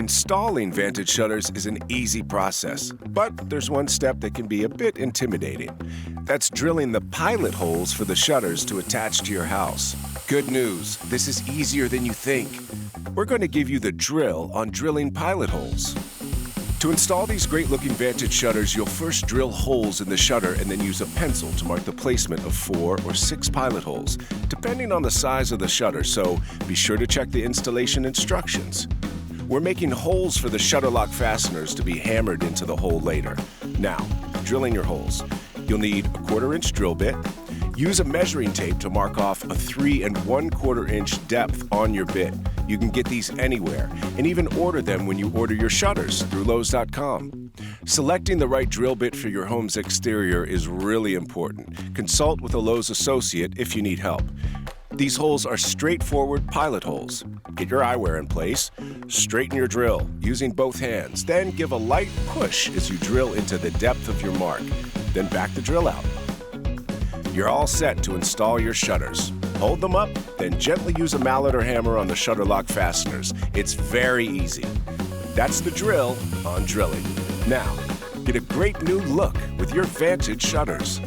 Installing Vantage Shutters is an easy process, but there's one step that can be a bit intimidating. That's drilling the pilot holes for the shutters to attach to your house. Good news, this is easier than you think. We're going to give you the drill on drilling pilot holes. To install these great-looking Vantage Shutters, you'll first drill holes in the shutter and then use a pencil to mark the placement of 4 or 6 pilot holes, depending on the size of the shutter, so be sure to check the installation instructions. We're making holes for the shutter lock fasteners to be hammered into the hole later. Now, drilling your holes. You'll need a 1/4-inch drill bit. Use a measuring tape to mark off a 3 1/4 inch depth on your bit. You can get these anywhere, and even order them when you order your shutters through Lowe's.com. Selecting the right drill bit for your home's exterior is really important. Consult with a Lowe's associate if you need help. These holes are straightforward pilot holes. Get your eyewear in place, straighten your drill using both hands, then give a light push as you drill into the depth of your mark. Then back the drill out. You're all set to install your shutters. Hold them up, then gently use a mallet or hammer on the shutter lock fasteners. It's very easy. That's the drill on drilling. Now, get a great new look with your Vantage Shutters.